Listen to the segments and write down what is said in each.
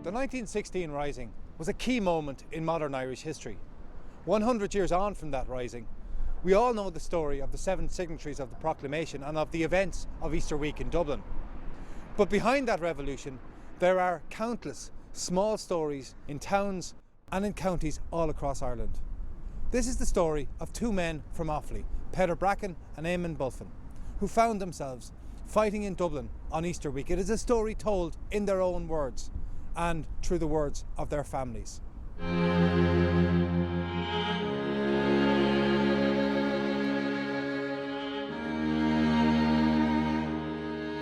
The 1916 Rising was a key moment in modern Irish history. 100 years on from that rising, we all know the story of the 7 signatories of the proclamation and of the events of Easter week in Dublin. But behind that revolution, there are countless small stories in towns and in counties all across Ireland. This is the story of 2 men from Offaly, Peadar Bracken and Eamonn Bulfin, who found themselves fighting in Dublin on Easter week. It is a story told in their own words and through the words of their families.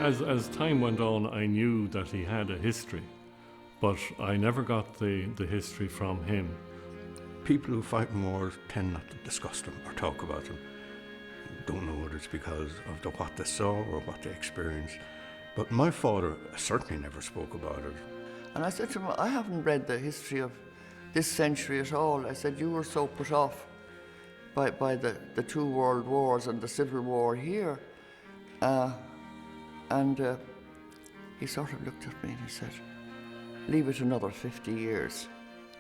As time went on, I knew that he had a history, but I never got the history from him. People who fight in wars tend not to discuss them or talk about them. Don't know whether it's because of what they saw or what they experienced. But my father certainly never spoke about it. And I said to him, I haven't read the history of this century at all. I said, you were so put off by the 2 world wars and the Civil War here. He sort of looked at me and he said, leave it another 50 years.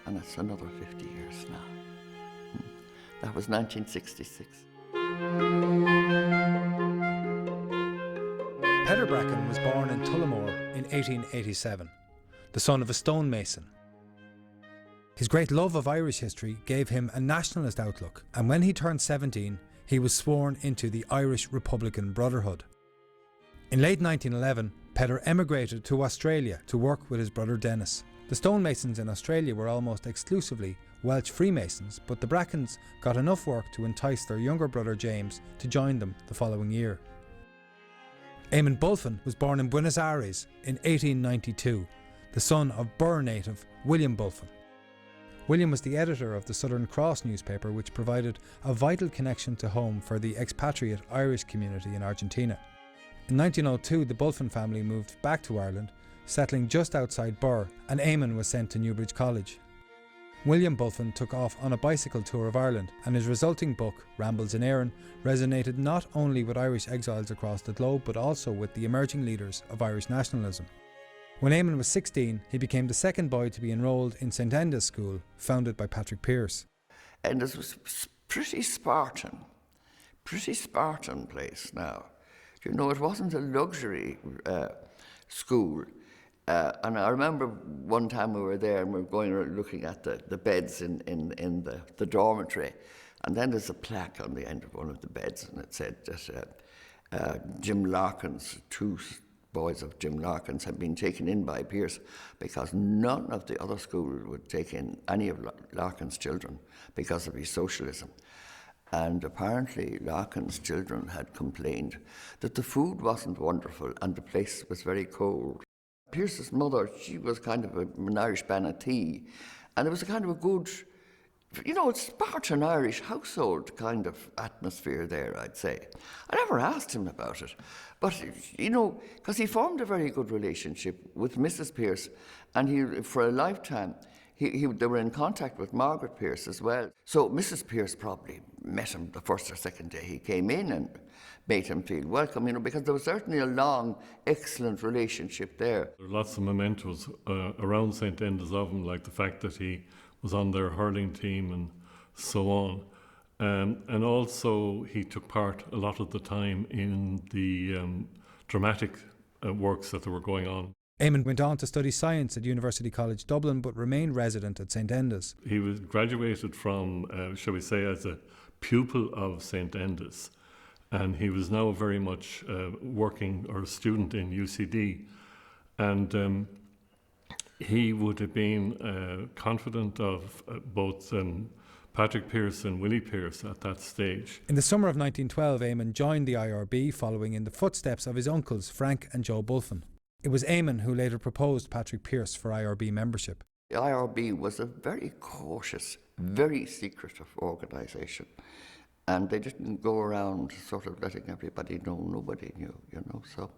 And it's another 50 years now. That was 1966. Peadar Bracken was born in Tullamore in 1887, the son of a stonemason. His great love of Irish history gave him a nationalist outlook, and when he turned 17, he was sworn into the Irish Republican Brotherhood. In late 1911, Peadar emigrated to Australia to work with his brother Dennis. The stonemasons in Australia were almost exclusively Welsh Freemasons, but the Brackens got enough work to entice their younger brother James to join them the following year. Eamonn Bulfin was born in Buenos Aires in 1892, the son of Birr native William Bulfin. William was the editor of the Southern Cross newspaper, which provided a vital connection to home for the expatriate Irish community in Argentina. In 1902, the Bulfin family moved back to Ireland, settling just outside Birr, and Eamonn was sent to Newbridge College. William Bulfin took off on a bicycle tour of Ireland, and his resulting book, Rambles in Éireann, resonated not only with Irish exiles across the globe, but also with the emerging leaders of Irish nationalism. When Eamonn was 16, he became the second boy to be enrolled in St Enda's School, founded by Patrick Pearse. Enda's was pretty Spartan place now. You know, it wasn't a luxury school. And I remember one time we were there and we were going around looking at the beds in the dormitory, and then there's a plaque on the end of one of the beds, and it said that Jim Larkin's, 2 boys of Jim Larkin's had been taken in by Pearse because none of the other school would take in any of Larkin's children because of his socialism. And apparently Larkin's children had complained that the food wasn't wonderful and the place was very cold. Pearse's mother, she was kind of an Irish Banatee, and it was a kind of a good, you know, Spartan Irish household kind of atmosphere there, I'd say. I never asked him about it, but, you know, because he formed a very good relationship with Mrs. Pearse, and he, for a lifetime, they were in contact with Margaret Pearse as well. So Mrs. Pearse probably met him the first or second day he came in and made him feel welcome, you know, because there was certainly a long, excellent relationship there. There are lots of mementos around St Enda's of him, like the fact that he was on their hurling team and so on. And also he took part a lot of the time in the dramatic works that were going on. Eamonn went on to study science at University College Dublin, but remained resident at St Enda's. He was graduated from, shall we say, as a pupil of St Enda's, and he was now very much working or a student in UCD, and he would have been confident of both Patrick Pearse and Willie Pearse at that stage. In the summer of 1912, Eamonn joined the IRB, following in the footsteps of his uncles Frank and Joe Bulfin. It was Eamonn who later proposed Patrick Pearse for IRB membership. The IRB was a very cautious, very secretive organisation, and they didn't go around sort of letting everybody know. Nobody knew, you know, so.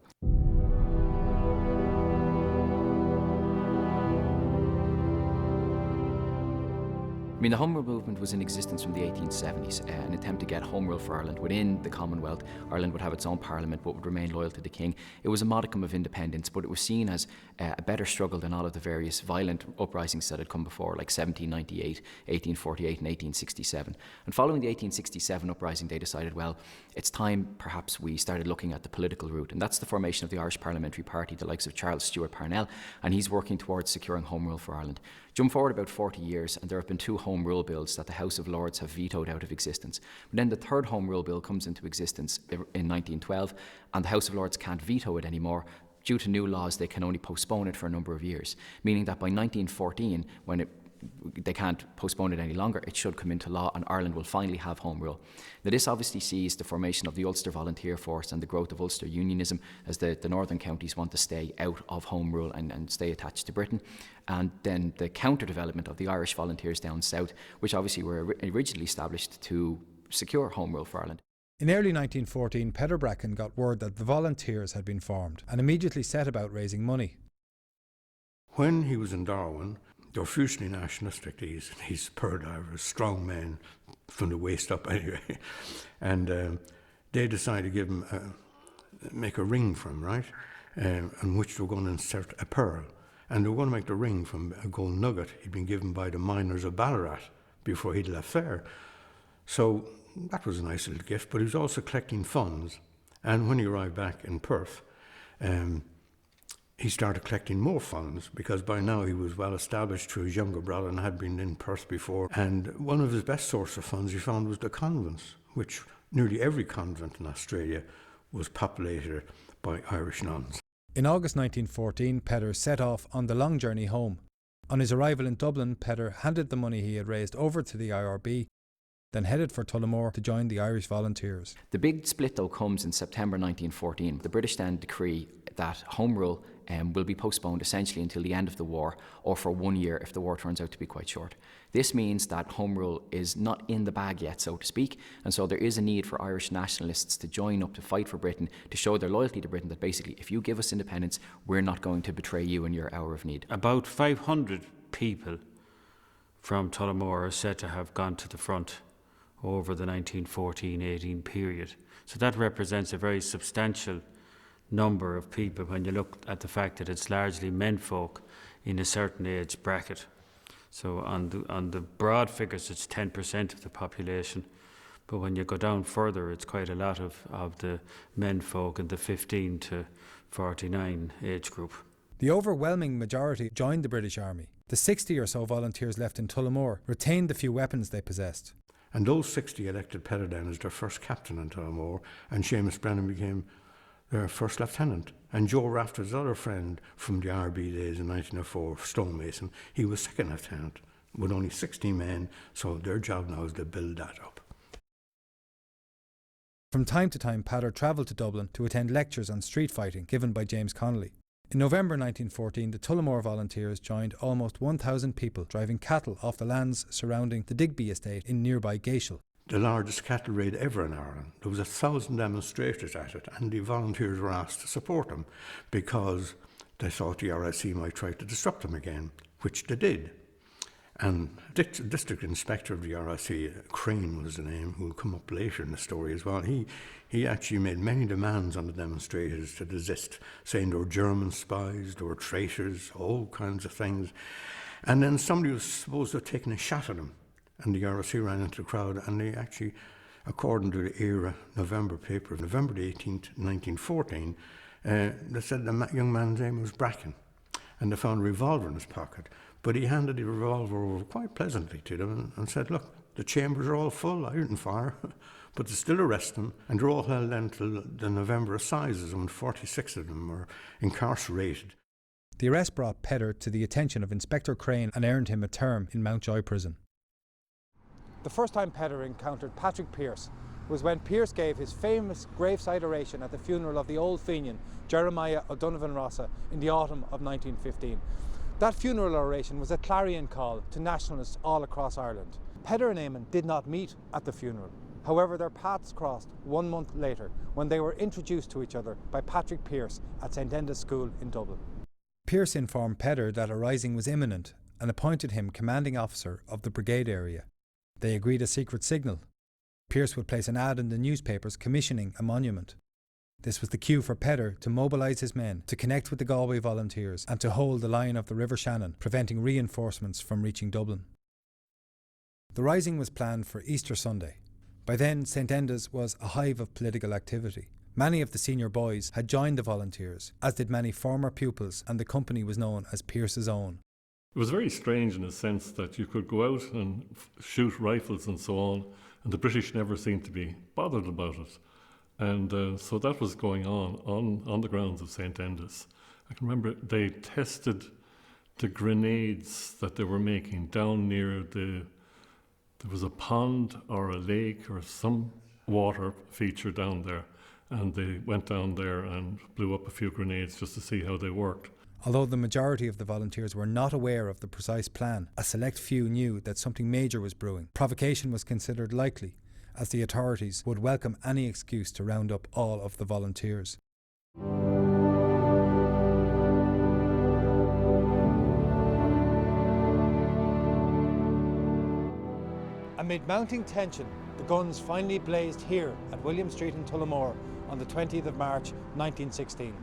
mean, the Home Rule movement was in existence from the 1870s, an attempt to get Home Rule for Ireland within the Commonwealth. Ireland would have its own parliament but would remain loyal to the King. It was a modicum of independence, but it was seen as a better struggle than all of the various violent uprisings that had come before, like 1798, 1848 and 1867. And following the 1867 uprising, they decided, well, it's time perhaps we started looking at the political route, and that's the formation of the Irish Parliamentary Party, the likes of Charles Stewart Parnell, and he's working towards securing Home Rule for Ireland. Jump forward about 40 years and there have been 2 Home Rule bills that the House of Lords have vetoed out of existence. But then the 3rd Home Rule bill comes into existence in 1912 and the House of Lords can't veto it anymore. Due to new laws, they can only postpone it for a number of years, meaning that by 1914, when they can't postpone it any longer, it should come into law and Ireland will finally have Home Rule. Now, this obviously sees the formation of the Ulster Volunteer Force and the growth of Ulster Unionism, as the northern counties want to stay out of Home Rule and stay attached to Britain. And then the counter-development of the Irish volunteers down south, which obviously were originally established to secure Home Rule for Ireland. In early 1914, Peadar Bracken got word that the Volunteers had been formed and immediately set about raising money. When he was in Darwin, they were fiercely nationalistic, these Peadar, strong men from the waist up anyway. And they decided to give him, make a ring for him, right? On which they were going to insert a pearl. And they were going to make the ring from a gold nugget he'd been given by the miners of Ballarat before he'd left there. So that was a nice little gift, but he was also collecting funds. And when he arrived back in Perth, he started collecting more funds because by now he was well established through his younger brother and had been in Perth before. And one of his best source of funds he found was the convents, which nearly every convent in Australia was populated by Irish nuns. In August 1914, Peadar set off on the long journey home. On his arrival in Dublin, Peadar handed the money he had raised over to the IRB, then headed for Tullamore to join the Irish Volunteers. The big split, though, comes in September 1914. The British then decree that Home Rule will be postponed essentially until the end of the war, or for 1 year if the war turns out to be quite short. This means that Home Rule is not in the bag yet, so to speak, and so there is a need for Irish nationalists to join up to fight for Britain, to show their loyalty to Britain, that basically if you give us independence, we're not going to betray you in your hour of need. About 500 people from Tullamore are said to have gone to the front over the 1914-18 period. So that represents a very substantial number of people when you look at the fact that it's largely menfolk in a certain age bracket. So on the broad figures, it's 10% of the population. But when you go down further, it's quite a lot of the menfolk in the 15 to 49 age group. The overwhelming majority joined the British Army. The 60 or so volunteers left in Tullamore retained the few weapons they possessed. And those 60 elected Peadar then as their first captain in Tullamore, and Seamus Brennan became their first lieutenant. And Joe Rafter's his other friend from the RB days in 1904, stonemason, he was second lieutenant with only 60 men, so their job now is to build that up. From time to time, Peadar travelled to Dublin to attend lectures on street fighting given by James Connolly. In November 1914, the Tullamore Volunteers joined almost 1,000 people driving cattle off the lands surrounding the Digby estate in nearby Gaishel. The largest cattle raid ever in Ireland. There was 1,000 demonstrators at it, and the volunteers were asked to support them because they thought the RIC might try to disrupt them again, which they did. And District Inspector of the RIC, Crane was the name, who will come up later in the story as well, he actually made many demands on the demonstrators to desist, saying they were German spies, they were traitors, all kinds of things. And then somebody was supposed to have taken a shot at them, and the RIC ran into the crowd, and they actually, according to the Era November paper, November the 18th, 1914, they said the young man's name was Bracken, and they found a revolver in his pocket. But he handed the revolver over quite pleasantly to them and said, look, the chambers are all full, I didn't fire. But they still arrest them, and they're all held until the November Assizes, when 46 of them were incarcerated. The arrest brought Peadar to the attention of Inspector Crane and earned him a term in Mountjoy prison. The first time Peadar encountered Patrick Pearse was when Pearse gave his famous graveside oration at the funeral of the old Fenian, Jeremiah O'Donovan Rossa, in the autumn of 1915. That funeral oration was a clarion call to nationalists all across Ireland. Peadar and Eamonn did not meet at the funeral. However, their paths crossed 1 month later when they were introduced to each other by Patrick Pearse at St Enda's School in Dublin. Pearse informed Peadar that a rising was imminent and appointed him commanding officer of the brigade area. They agreed a secret signal. Pearse would place an ad in the newspapers commissioning a monument. This was the cue for Peadar to mobilise his men, to connect with the Galway volunteers and to hold the line of the River Shannon, preventing reinforcements from reaching Dublin. The rising was planned for Easter Sunday. By then, St Enda's was a hive of political activity. Many of the senior boys had joined the volunteers, as did many former pupils, and the company was known as Pearse's Own. It was very strange in a sense that you could go out and shoot rifles and so on, and the British never seemed to be bothered about it. And so that was going on the grounds of St Enda's. I can remember they tested the grenades that they were making down near there was a pond or a lake or some water feature down there, and they went down there and blew up a few grenades just to see how they worked. Although the majority of the volunteers were not aware of the precise plan, a select few knew that something major was brewing. Provocation was considered likely, as the authorities would welcome any excuse to round up all of the volunteers. Amid mounting tension, the guns finally blazed here at William Street in Tullamore on the 20th of March 1916.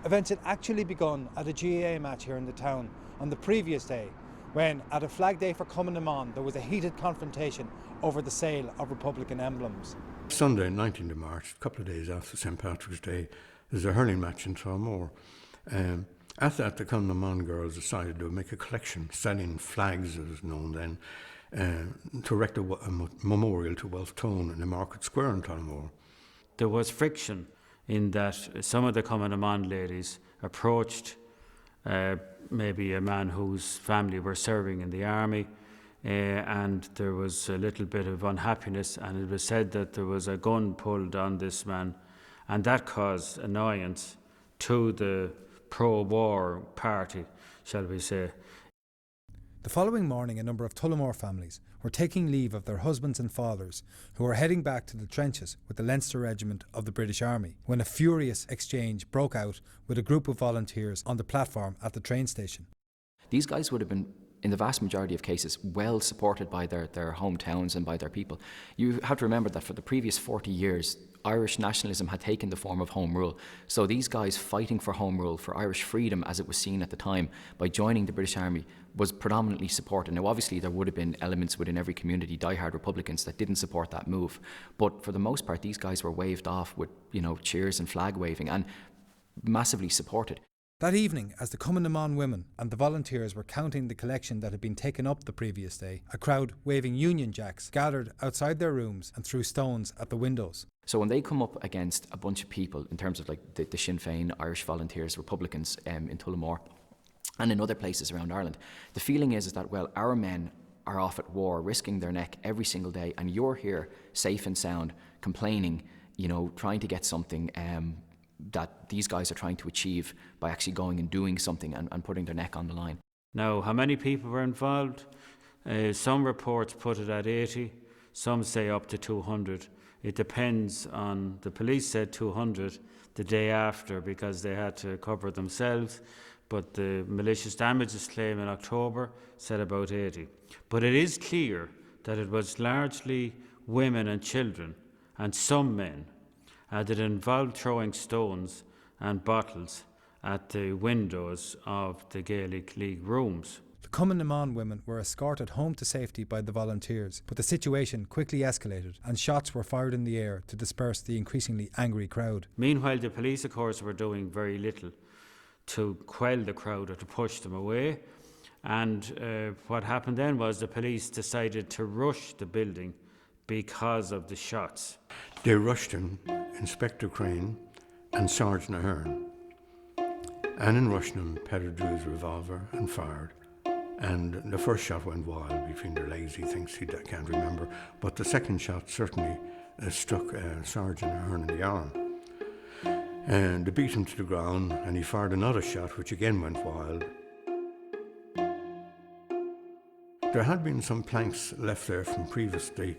Events had actually begun at a GAA match here in the town on the previous day, when at a flag day for Cumann na mBan there was a heated confrontation over the sale of Republican emblems. Sunday, 19th of March, a couple of days after St Patrick's Day, there's a hurling match in Tullamore. At that, the Cumann na mBan girls decided to make a collection selling flags, as it was known then, to erect a memorial to Wolfe Tone in the Market Square in Tullamore. There was friction in that some of the Cumann na mBan ladies approached maybe a man whose family were serving in the army, and there was a little bit of unhappiness, and it was said that there was a gun pulled on this man, and that caused annoyance to the pro-war party, shall we say. The following morning, a number of Tullamore families were taking leave of their husbands and fathers, who were heading back to the trenches with the Leinster Regiment of the British Army, when a furious exchange broke out with a group of volunteers on the platform at the train station. These guys would have been, in the vast majority of cases, well supported by their hometowns and by their people. You have to remember that for the previous 40 years, Irish nationalism had taken the form of Home Rule. So these guys fighting for Home Rule, for Irish freedom as it was seen at the time, by joining the British Army, was predominantly supported. Now obviously there would have been elements within every community, diehard Republicans, that didn't support that move. But for the most part, these guys were waved off with, cheers and flag waving, and massively supported. That evening, as the Cumann na mBan women and the volunteers were counting the collection that had been taken up the previous day, a crowd waving Union Jacks gathered outside their rooms and threw stones at the windows. So when they come up against a bunch of people, in terms of like the Sinn Féin, Irish Volunteers, Republicans in Tullamore and in other places around Ireland, the feeling is that, well, our men are off at war, risking their neck every single day, and you're here safe and sound, complaining, trying to get something that these guys are trying to achieve by actually going and doing something and putting their neck on the line. Now, how many people were involved? Some reports put it at 80, some say up to 200. It depends on, the police said 200 the day after because they had to cover themselves, but the malicious damages claim in October said about 80. But it is clear that it was largely women and children and some men that involved throwing stones and bottles at the windows of the Gaelic League rooms. The Cumann na mBan women were escorted home to safety by the volunteers, but the situation quickly escalated and shots were fired in the air to disperse the increasingly angry crowd. Meanwhile, the police, of course, were doing very little to quell the crowd or to push them away. And what happened then was the police decided to rush the building because of the shots. They rushed in Inspector Crane and Sergeant Ahern. And in rushing him, Peadar drew his revolver and fired. And the first shot went wild between their legs. He thinks he can't remember. But the second shot certainly struck Sergeant Ahern in the arm. And they beat him to the ground, and he fired another shot, which again went wild. There had been some planks left there from previously.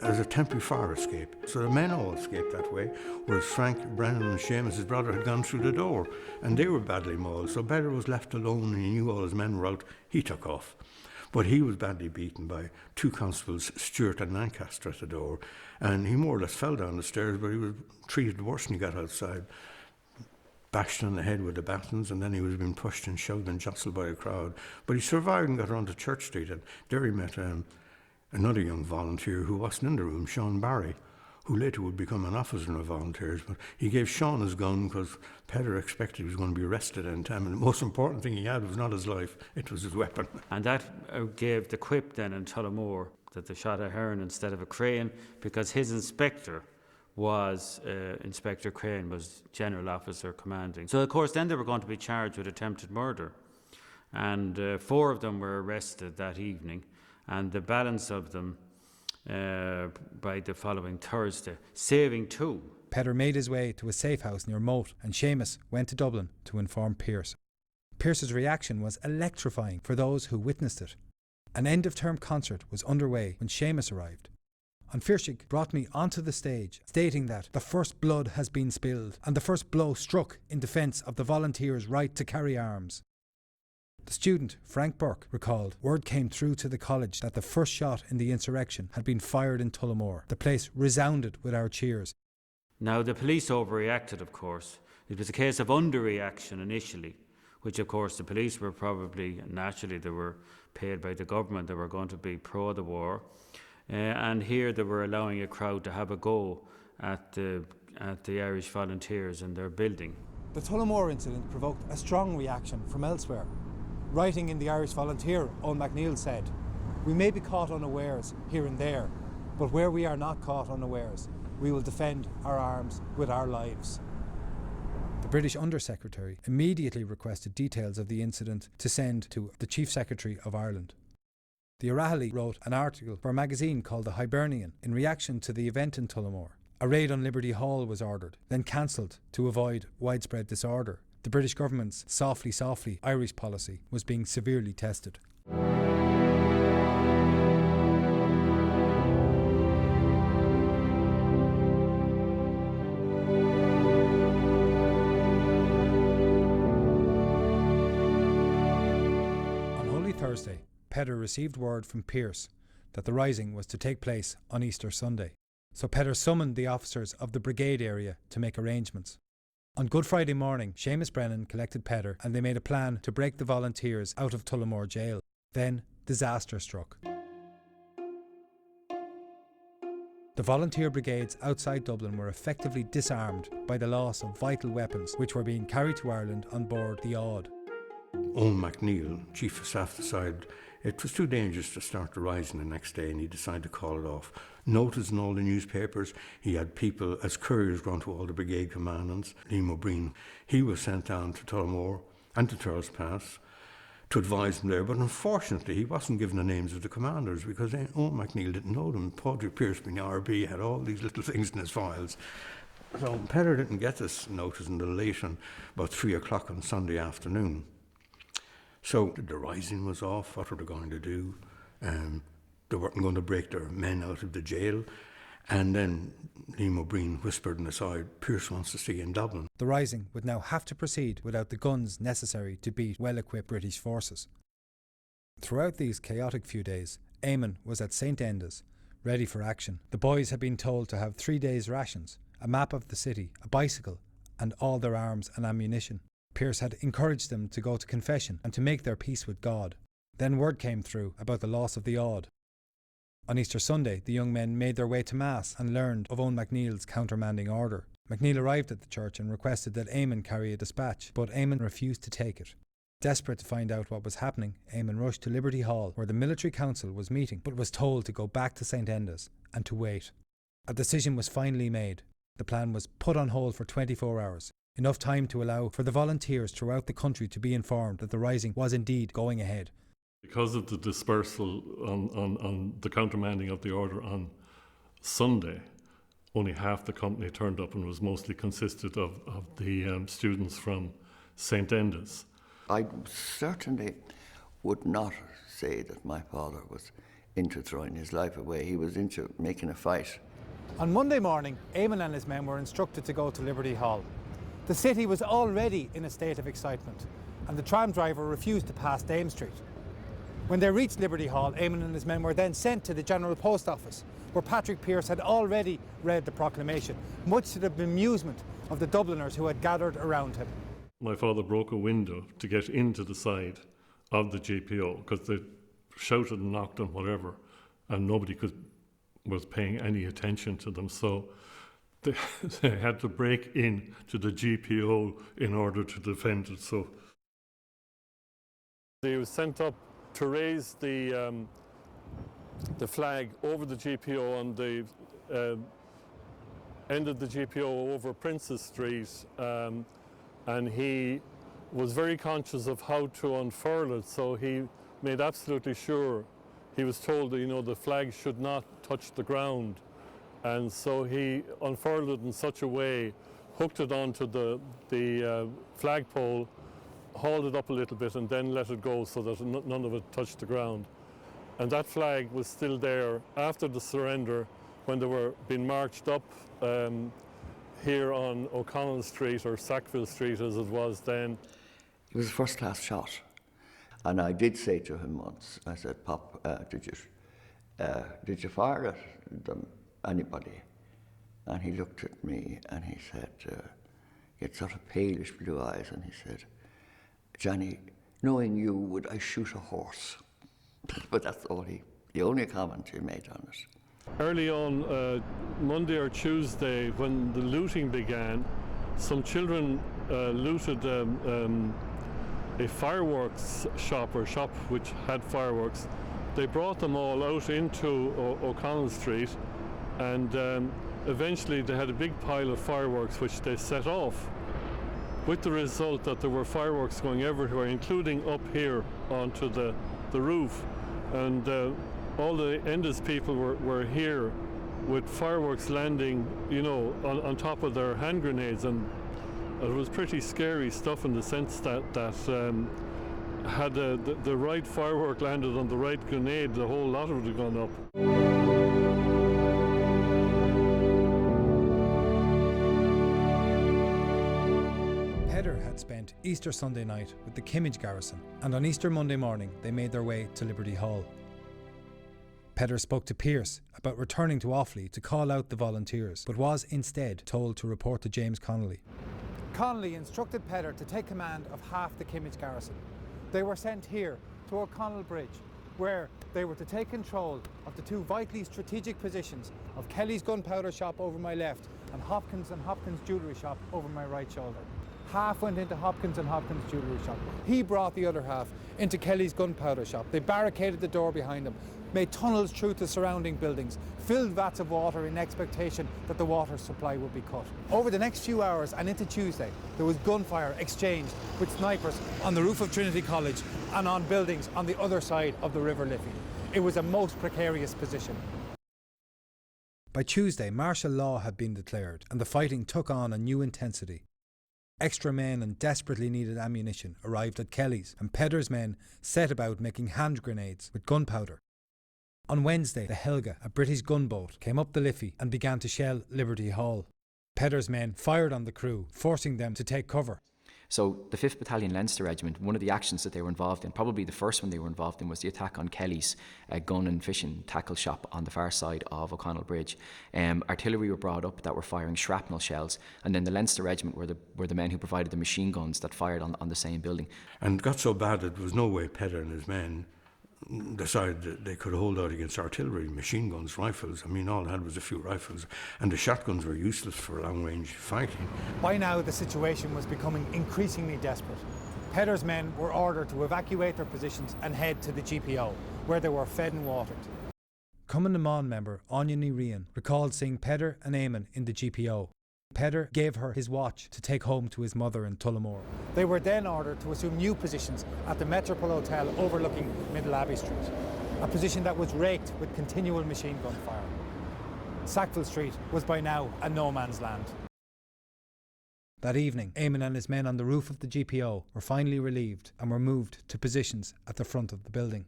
as a temporary fire escape. So the men all escaped that way, whereas Frank, Brennan and Seamus, his brother, had gone through the door, and they were badly mauled. So Peadar was left alone, and he knew all his men were out. He took off. But he was badly beaten by two constables, Stewart and Lancaster, at the door, and he more or less fell down the stairs, but he was treated worse when he got outside. Bashed on the head with the batons, and then he was being pushed and shoved and jostled by a crowd. But he survived and got around to Church Street, and there he met another young volunteer who wasn't in the room, Sean Barry, who later would become an officer in the volunteers. But he gave Sean his gun because Peadar expected he was going to be arrested in time, and the most important thing he had was not his life, it was his weapon. And that gave the quip then in Tullamore that they shot a heron instead of a crane, because his inspector was Inspector Crane, was General Officer Commanding. So of course then they were going to be charged with attempted murder, and 4 of them were arrested that evening, and the balance of them by the following Thursday, saving 2. Peadar made his way to a safe house near Moat, and Seamus went to Dublin to inform Pearse. Pearse's reaction was electrifying for those who witnessed it. An end-of-term concert was underway when Seamus arrived. An Firsig brought me onto the stage, stating that the first blood has been spilled and the first blow struck in defence of the volunteers' right to carry arms. The student, Frank Burke, recalled word came through to the college that the first shot in the insurrection had been fired in Tullamore. The place resounded with our cheers. Now the police overreacted, of course. It was a case of underreaction initially, which of course the police were probably, naturally they were paid by the government, they were going to be pro the war. And here they were allowing a crowd to have a go at the Irish volunteers in their building. The Tullamore incident provoked a strong reaction from elsewhere. Writing in the Irish Volunteer, Owen MacNeill said, "We may be caught unawares here and there, but where we are not caught unawares, we will defend our arms with our lives." The British Under-Secretary immediately requested details of the incident to send to the Chief Secretary of Ireland. The O'Rahilly wrote an article for a magazine called The Hibernian in reaction to the event in Tullamore. A raid on Liberty Hall was ordered, then cancelled to avoid widespread disorder. The British government's softly Irish policy was being severely tested. On Holy Thursday, Peadar received word from Pearse that the rising was to take place on Easter Sunday. So Peadar summoned the officers of the brigade area to make arrangements. On Good Friday morning, Seamus Brennan collected Peadar and they made a plan to break the volunteers out of Tullamore jail. Then, disaster struck. The volunteer brigades outside Dublin were effectively disarmed by the loss of vital weapons which were being carried to Ireland on board the Odd. Owen MacNeill, Chief of Staff, decided it was too dangerous to start the rising the next day, and he decided to call it off. Noticed in all the newspapers, he had people as couriers going to all the brigade commandants. Liam O'Brien, he was sent down to Tullamore and to Charles Pass to advise them there, but unfortunately he wasn't given the names of the commanders because Owen MacNeill didn't know them. Padraig Pearse, being the RB, had all these little things in his files. So Peadar didn't get this notice until late on about 3 o'clock on Sunday afternoon. So the rising was off. What were they going to do? They weren't going to break their men out of the jail. And then Liam O'Brien whispered in the side, Pearse wants to stay in Dublin. The rising would now have to proceed without the guns necessary to beat well-equipped British forces. Throughout these chaotic few days, Eamonn was at St Enda's, ready for action. The boys had been told to have 3 days' rations, a map of the city, a bicycle, and all their arms and ammunition. Pearse had encouraged them to go to confession and to make their peace with God. Then word came through about the loss of the Odd. On Easter Sunday, the young men made their way to Mass and learned of Owen MacNeill's countermanding order. MacNeill arrived at the church and requested that Eamonn carry a dispatch, but Eamonn refused to take it. Desperate to find out what was happening, Eamonn rushed to Liberty Hall, where the military council was meeting, but was told to go back to St Enda's and to wait. A decision was finally made. The plan was put on hold for 24 hours. Enough time to allow for the volunteers throughout the country to be informed that the rising was indeed going ahead. Because of the dispersal on the countermanding of the order on Sunday, only half the company turned up and was mostly consisted of the students from St Enda's. I certainly would not say that my father was into throwing his life away. He was into making a fight. On Monday morning, Eamonn and his men were instructed to go to Liberty Hall. The city was already in a state of excitement, and the tram driver refused to pass Dame Street. When they reached Liberty Hall, Eamonn and his men were then sent to the General Post Office, where Patrick Pearse had already read the proclamation, much to the bemusement of the Dubliners who had gathered around him. My father broke a window to get into the side of the GPO because they shouted and knocked and whatever, and nobody was paying any attention to them. So they had to break in to the GPO in order to defend it. So they were sent up to raise the flag over the GPO on the end of the GPO over Princess Street, and he was very conscious of how to unfurl it, so he made absolutely sure. He was told that, you know, the flag should not touch the ground, and so he unfurled it in such a way, hooked it onto the flagpole, hauled it up a little bit and then let it go so that none of it touched the ground. And that flag was still there after the surrender when they were being marched up here on O'Connell Street, or Sackville Street as it was then. It was a first-class shot. And I did say to him once, I said, "Pop, did you fire at them, anybody?" And he looked at me and he said, he had sort of palish blue eyes, and he said, "Johnny, knowing you, would I shoot a horse?" But that's all the only comment he made on it. Early on Monday or Tuesday, when the looting began, some children looted a fireworks shop, or shop which had fireworks. They brought them all out into O'Connell Street, and eventually they had a big pile of fireworks which they set off, with the result that there were fireworks going everywhere, including up here onto the roof. And all the Enders people were here with fireworks landing, you know, on top of their hand grenades, and it was pretty scary stuff in the sense that had the right firework landed on the right grenade, the whole lot would have gone up. Peadar had spent Easter Sunday night with the Kimmage garrison, and on Easter Monday morning they made their way to Liberty Hall. Peadar spoke to Pearse about returning to Offaly to call out the volunteers, but was instead told to report to James Connolly. Connolly instructed Peadar to take command of half the Kimmage garrison. They were sent here to O'Connell Bridge, where they were to take control of the two vitally strategic positions of Kelly's gunpowder shop over my left and Hopkins jewellery shop over my right shoulder. Half went into Hopkins jewellery shop. He brought the other half into Kelly's gunpowder shop. They barricaded the door behind them, made tunnels through the surrounding buildings, filled vats of water in expectation that the water supply would be cut. Over the next few hours and into Tuesday, there was gunfire exchanged with snipers on the roof of Trinity College and on buildings on the other side of the River Liffey. It was a most precarious position. By Tuesday, martial law had been declared and the fighting took on a new intensity. Extra men and desperately needed ammunition arrived at Kelly's, and Peadar's men set about making hand grenades with gunpowder. On Wednesday, the Helga, a British gunboat, came up the Liffey and began to shell Liberty Hall. Peadar's men fired on the crew, forcing them to take cover. So the 5th Battalion Leinster Regiment, one of the actions that they were involved in, probably the first one they were involved in, was the attack on Kelly's gun and fishing tackle shop on the far side of O'Connell Bridge. Artillery were brought up that were firing shrapnel shells, and then the Leinster Regiment were the men who provided the machine guns that fired on the same building. And it got so bad that there was no way Peadar and his men decided that they could hold out against artillery, machine guns, rifles. I mean, all they had was a few rifles, and the shotguns were useless for long-range fighting. By now, the situation was becoming increasingly desperate. Peadar's men were ordered to evacuate their positions and head to the GPO, where they were fed and watered. Cumann na Mán member Anya Ní Rian recalled seeing Peadar and Eamonn in the GPO. Peadar gave her his watch to take home to his mother in Tullamore. They were then ordered to assume new positions at the Metropole Hotel overlooking Middle Abbey Street, a position that was raked with continual machine gun fire. Sackville Street was by now a no man's land. That evening, Eamonn and his men on the roof of the GPO were finally relieved and were moved to positions at the front of the building.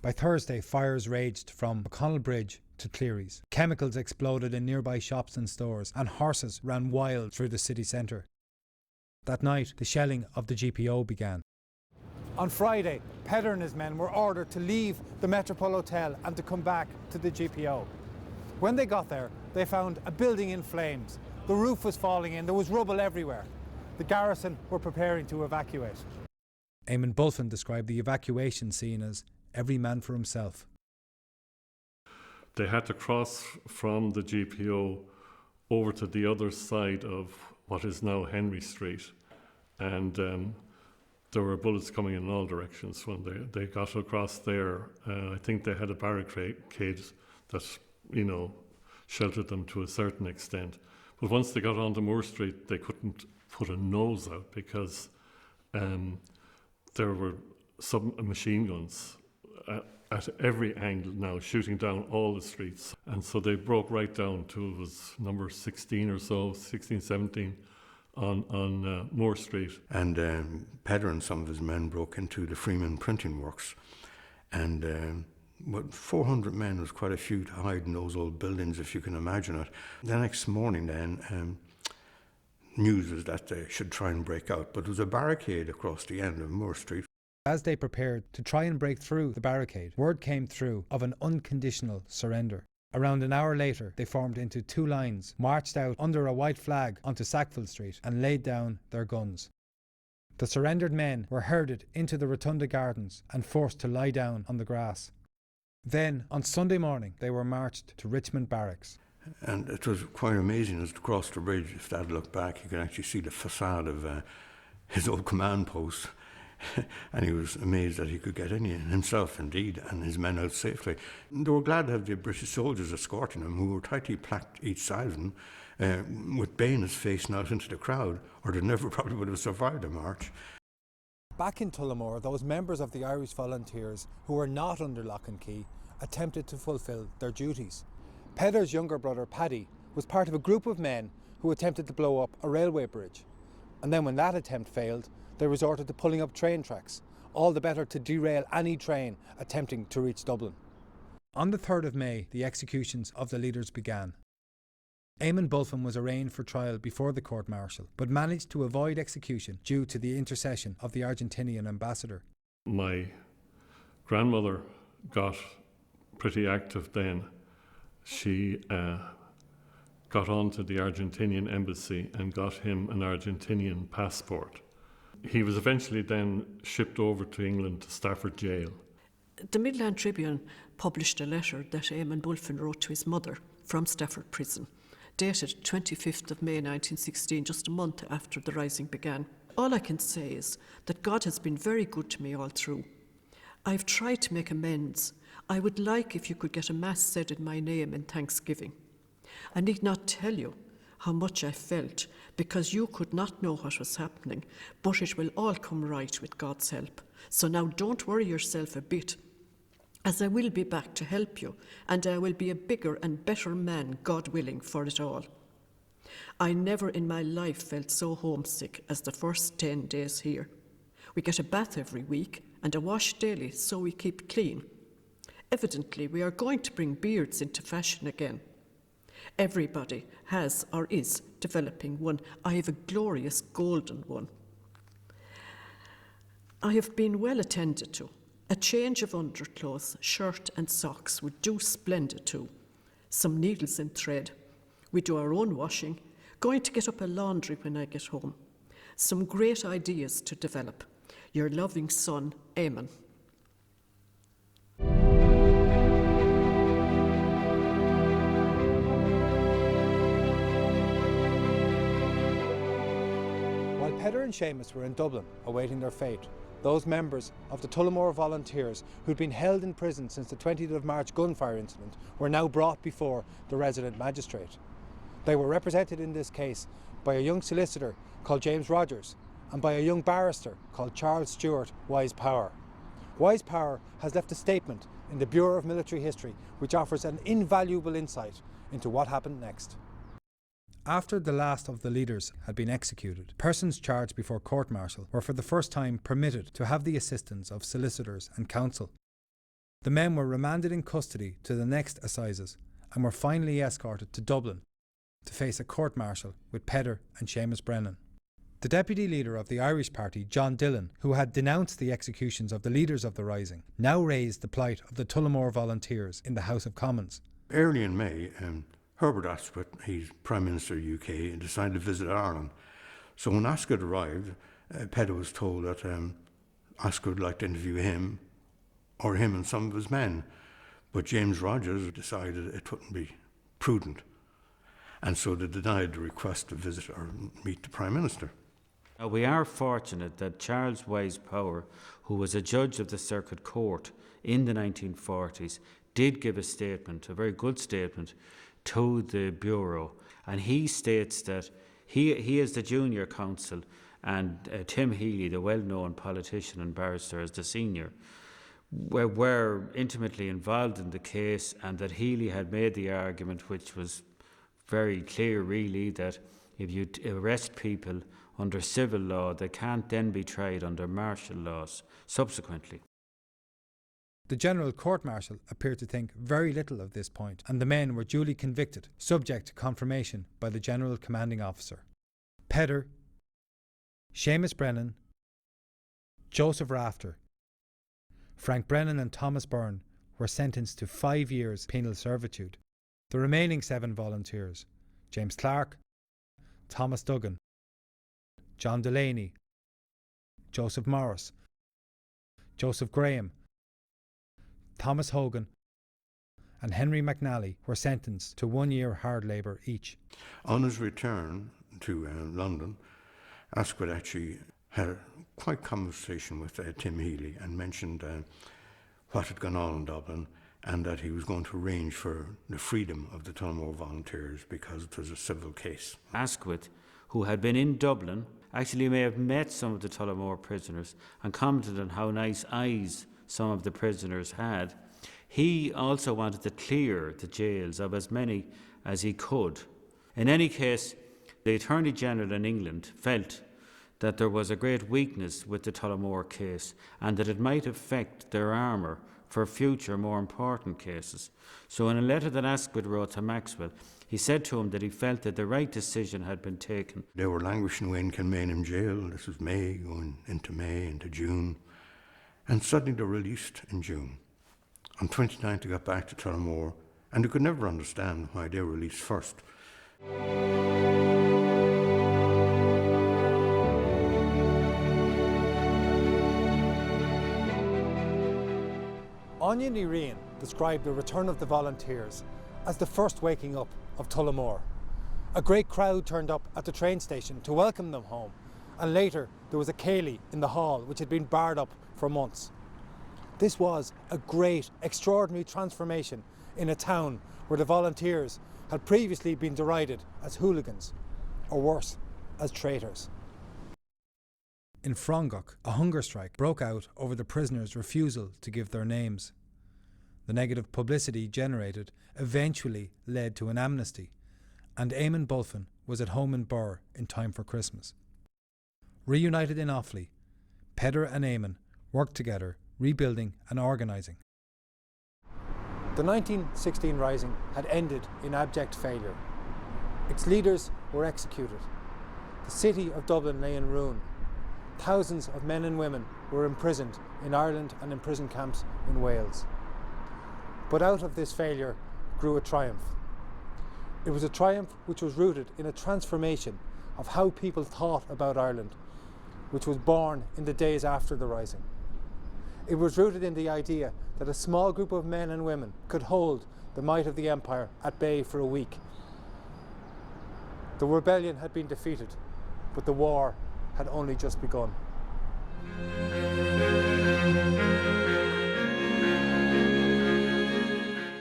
By Thursday, fires raged from O'Connell Bridge to Cleary's. Chemicals exploded in nearby shops and stores, and horses ran wild through the city centre. That night, the shelling of the GPO began. On Friday, Peadar and his men were ordered to leave the Metropole Hotel and to come back to the GPO. When they got there, they found a building in flames. The roof was falling in, there was rubble everywhere. The garrison were preparing to evacuate. Eamonn Bulfin described the evacuation scene as every man for himself. They had to cross from the GPO over to the other side of what is now Henry Street, and there were bullets coming in all directions when they got across there. I think they had a barricade that, sheltered them to a certain extent. But once they got onto Moore Street, they couldn't put a nose out because there were submachine guns at every angle now, shooting down all the streets. And so they broke right down to, it was number 16 or so, 16, 17, on Moore Street. And Peadar and some of his men broke into the Freeman printing works. And 400 men was quite a few to hide in those old buildings, if you can imagine it. The next morning then, news was that they should try and break out, but there was a barricade across the end of Moore Street. As they prepared to try and break through the barricade, word came through of an unconditional surrender. Around an hour later, they formed into two lines, marched out under a white flag onto Sackville Street and laid down their guns. The surrendered men were herded into the Rotunda Gardens and forced to lie down on the grass. Then, on Sunday morning, they were marched to Richmond Barracks. And it was quite amazing as they crossed the bridge. If Dad looked back, you could actually see the facade of his old command post. And he was amazed that he could get in himself, indeed, and his men out safely. And they were glad to have the British soldiers escorting him, who were tightly packed each side of them, with bayonets facing out into the crowd, or they never probably would have survived the march. Back in Tullamore, those members of the Irish Volunteers who were not under lock and key attempted to fulfil their duties. Peadar's younger brother, Paddy, was part of a group of men who attempted to blow up a railway bridge. And then when that attempt failed, they resorted to pulling up train tracks, all the better to derail any train attempting to reach Dublin. On the 3rd of May, the executions of the leaders began. Eamonn Bulfin was arraigned for trial before the court-martial, but managed to avoid execution due to the intercession of the Argentinian ambassador. My grandmother got pretty active then. She got on to the Argentinian embassy and got him an Argentinian passport. He was eventually then shipped over to England to Stafford Jail. The Midland Tribune published a letter that Eamonn Bulfin wrote to his mother from Stafford Prison, dated 25th of May 1916, just a month after the rising began. All I can say is that God has been very good to me all through. I've tried to make amends. I would like if you could get a mass said in my name in thanksgiving. I need not tell you how much I felt, because you could not know what was happening, but it will all come right with God's help. So now don't worry yourself a bit, as I will be back to help you, and I will be a bigger and better man, God willing, for it all. I never in my life felt so homesick as the first 10 days here. We get a bath every week and a wash daily, so we keep clean. Evidently, we are going to bring beards into fashion again. Everybody has or is developing one. I have a glorious golden one. I have been well attended to. A change of underclothes, shirt and socks would do splendid too. Some needles and thread. We do our own washing. Going to get up a laundry when I get home. Some great ideas to develop. Your loving son, Eamonn. Peadar and Seamus were in Dublin, awaiting their fate. Those members of the Tullamore Volunteers who'd been held in prison since the 20th of March gunfire incident were now brought before the resident magistrate. They were represented in this case by a young solicitor called James Rogers and by a young barrister called Charles Stewart Wise Power. Wise Power has left a statement in the Bureau of Military History which offers an invaluable insight into what happened next. After the last of the leaders had been executed, persons charged before court-martial were for the first time permitted to have the assistance of solicitors and counsel. The men were remanded in custody to the next assizes and were finally escorted to Dublin to face a court-martial with Peadar and Seamus Brennan. The deputy leader of the Irish party, John Dillon, who had denounced the executions of the leaders of the rising, now raised the plight of the Tullamore volunteers in the House of Commons. Early in May, Herbert Asquith, he's Prime Minister of the UK, decided to visit Ireland. So when Asquith arrived, Peadar was told that Asquith would like to interview him or him and some of his men. But James Rogers decided it wouldn't be prudent. And so they denied the request to visit or meet the Prime Minister. Now, we are fortunate that Charles Wise Power, who was a judge of the Circuit Court in the 1940s, did give a statement, a very good statement, to the Bureau. And he states that he is the junior counsel and Tim Healy, the well-known politician and barrister, as the senior, were intimately involved in the case, and that Healy had made the argument, which was very clear really, that if you arrest people under civil law, they can't then be tried under martial laws subsequently. The General Court-Martial appeared to think very little of this point, and the men were duly convicted, subject to confirmation by the General Commanding Officer. Peadar, Seamus Brennan, Joseph Rafter, Frank Brennan and Thomas Byrne were sentenced to 5 years penal servitude. The remaining 7 volunteers, James Clark, Thomas Duggan, John Delaney, Joseph Morris, Joseph Graham, Thomas Hogan and Henry McNally, were sentenced to 1 year hard labour each. On his return to London, Asquith actually had a quite conversation with Tim Healy and mentioned what had gone on in Dublin, and that he was going to arrange for the freedom of the Tullamore volunteers because it was a civil case. Asquith, who had been in Dublin, actually may have met some of the Tullamore prisoners and commented on how nice eyes some of the prisoners had. He also wanted to clear the jails of as many as he could. In any case, the Attorney General in England felt that there was a great weakness with the Tullamore case and that it might affect their armour for future more important cases. So in a letter that Asquith wrote to Maxwell, he said to him that he felt that the right decision had been taken. They were languishing away in Kilmainham jail. This was May, going into May, into June. And suddenly they were released in June. On 29th they got back to Tullamore, and they could never understand why they were released first. Anya Ní described the return of the volunteers as the first waking up of Tullamore. A great crowd turned up at the train station to welcome them home, and later there was a ceilidh in the hall which had been barred up for months. This was a great, extraordinary transformation in a town where the volunteers had previously been derided as hooligans, or worse, as traitors. In Frongok, a hunger strike broke out over the prisoners' refusal to give their names. The negative publicity generated eventually led to an amnesty, and Eamonn Bulfin was at home in Birr in time for Christmas. Reunited in Offaly, Peadar and Eamonn worked together, rebuilding and organising. The 1916 Rising had ended in abject failure. Its leaders were executed. The city of Dublin lay in ruin. Thousands of men and women were imprisoned in Ireland and in prison camps in Wales. But out of this failure grew a triumph. It was a triumph which was rooted in a transformation of how people thought about Ireland, which was born in the days after the Rising. It was rooted in the idea that a small group of men and women could hold the might of the empire at bay for a week. The rebellion had been defeated, but the war had only just begun.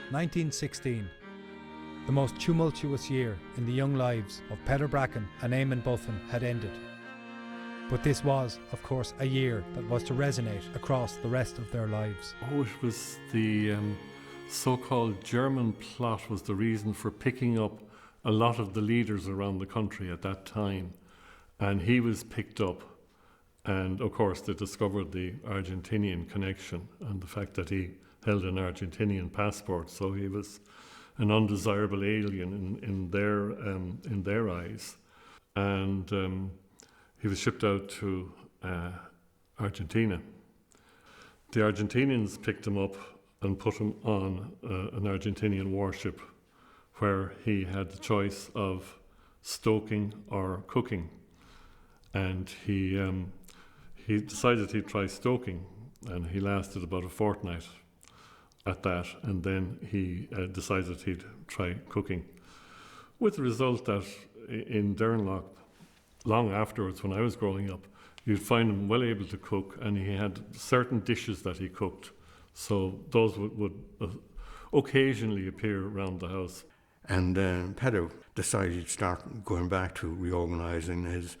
(1916), the most tumultuous year in the young lives of Peadar Bracken and Eamonn Bulfin had ended. But this was, of course, a year that was to resonate across the rest of their lives. Oh, it was the so-called German plot was the reason for picking up a lot of the leaders around the country at that time. And he was picked up. And of course, they discovered the Argentinian connection and the fact that he held an Argentinian passport, so he was an undesirable alien in their eyes. And he was shipped out to Argentina. The Argentinians picked him up and put him on an Argentinian warship where he had the choice of stoking or cooking. And he decided he'd try stoking, and he lasted about a fortnight at that, and then he decided he'd try cooking. With the result that in Dernlough, long afterwards when I was growing up, you'd find him well able to cook, and he had certain dishes that he cooked. So those would occasionally appear around the house. And Peadar decided he'd start going back to reorganising his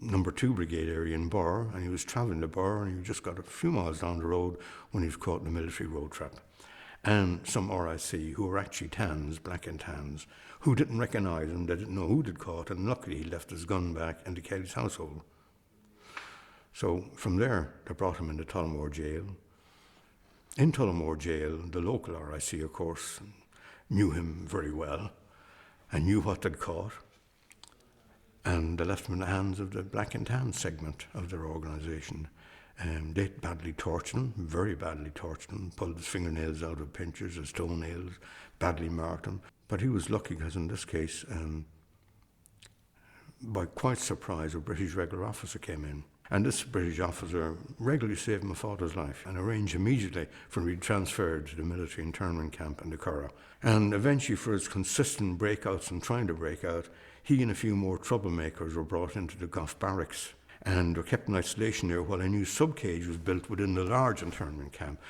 number 2 brigade area in Birr, and he was travelling to Birr, and he just got a few miles down the road when he was caught in a military road trap. And some RIC, who were actually Tans, black and Tans, who didn't recognise him, they didn't know who they'd caught, and luckily he left his gun back in the Kelly's household. So from there, they brought him into Tullamore jail. In Tullamore jail, the local RIC, of course, knew him very well and knew what they'd caught. And they left him in the hands of the black and tan segment of their organisation. They badly tortured him, very badly tortured him, pulled his fingernails out of pinchers, his toenails, badly marked him. But he was lucky because in this case, by quite surprise, a British regular officer came in. And this British officer regularly saved my father's life and arranged immediately for him to be transferred to the military internment camp in the Curragh. And eventually, for his consistent breakouts and trying to break out, he and a few more troublemakers were brought into the Gough barracks and were kept in isolation there while a new subcage was built within the large internment camp.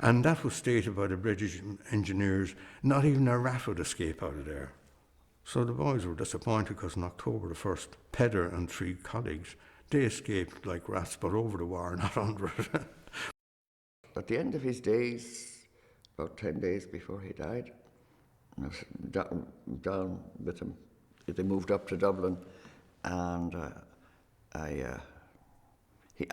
And that was stated by the British engineers, not even a rat would escape out of there. So the boys were disappointed because on October the 1st, Peadar and 3 colleagues, they escaped like rats, but over the wire, not under it. At the end of his days, about 10 days before he died, I was down with him. They moved up to Dublin, and I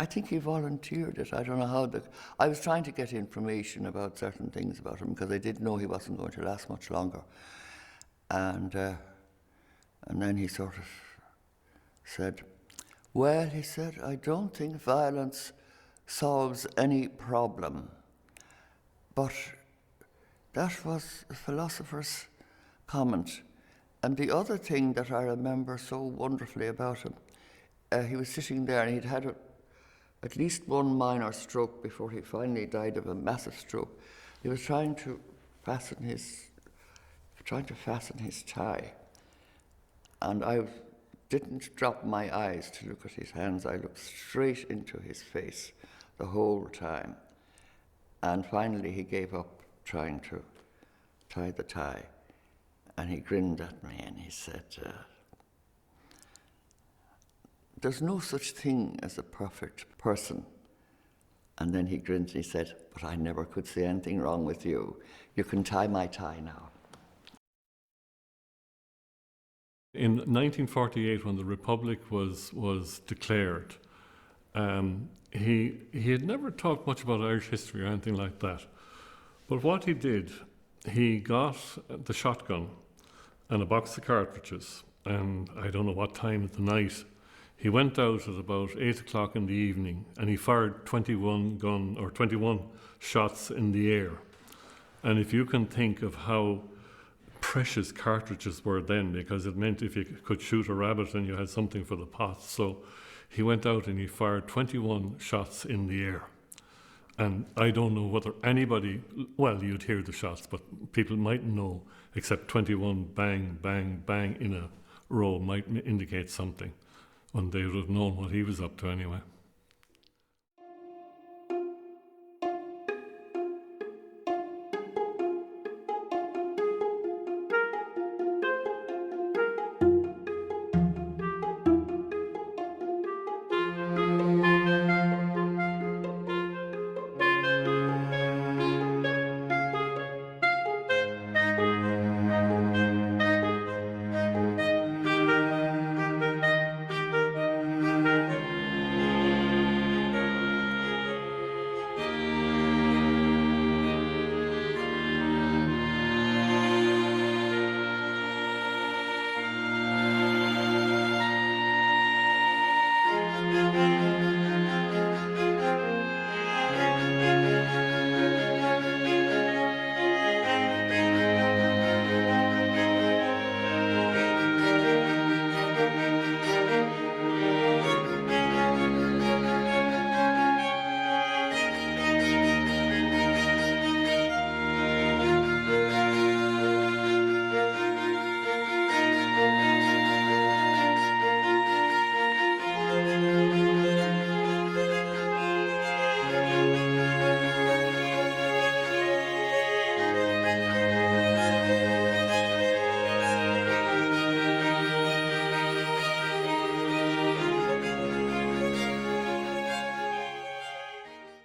think he volunteered it. I don't know how. I was trying to get information about certain things about him because I did know he wasn't going to last much longer. And then he sort of said, well, he said, I don't think violence solves any problem. But that was a philosopher's comment. And the other thing that I remember so wonderfully about him, he was sitting there and he'd had at least one minor stroke before he finally died of a massive stroke. He was trying to fasten his tie. And I didn't drop my eyes to look at his hands. I looked straight into his face the whole time. And finally he gave up trying to tie the tie. And he grinned at me and he said, there's no such thing as a perfect person. And then he grinned and he said, but I never could see anything wrong with you. You can tie my tie now. In 1948, when the Republic was declared, he had never talked much about Irish history or anything like that. But what he did, he got the shotgun and a box of cartridges, and I don't know what time of the night, he went out at about 8 o'clock in the evening and he fired 21 shots in the air. And if you can think of how precious cartridges were then, because it meant if you could shoot a rabbit and you had something for the pot. So he went out and he fired 21 shots in the air. And I don't know whether anybody, well, you'd hear the shots, but people mightn't know, except 21 bang, bang, bang in a row might indicate something. And they would have known what he was up to anyway.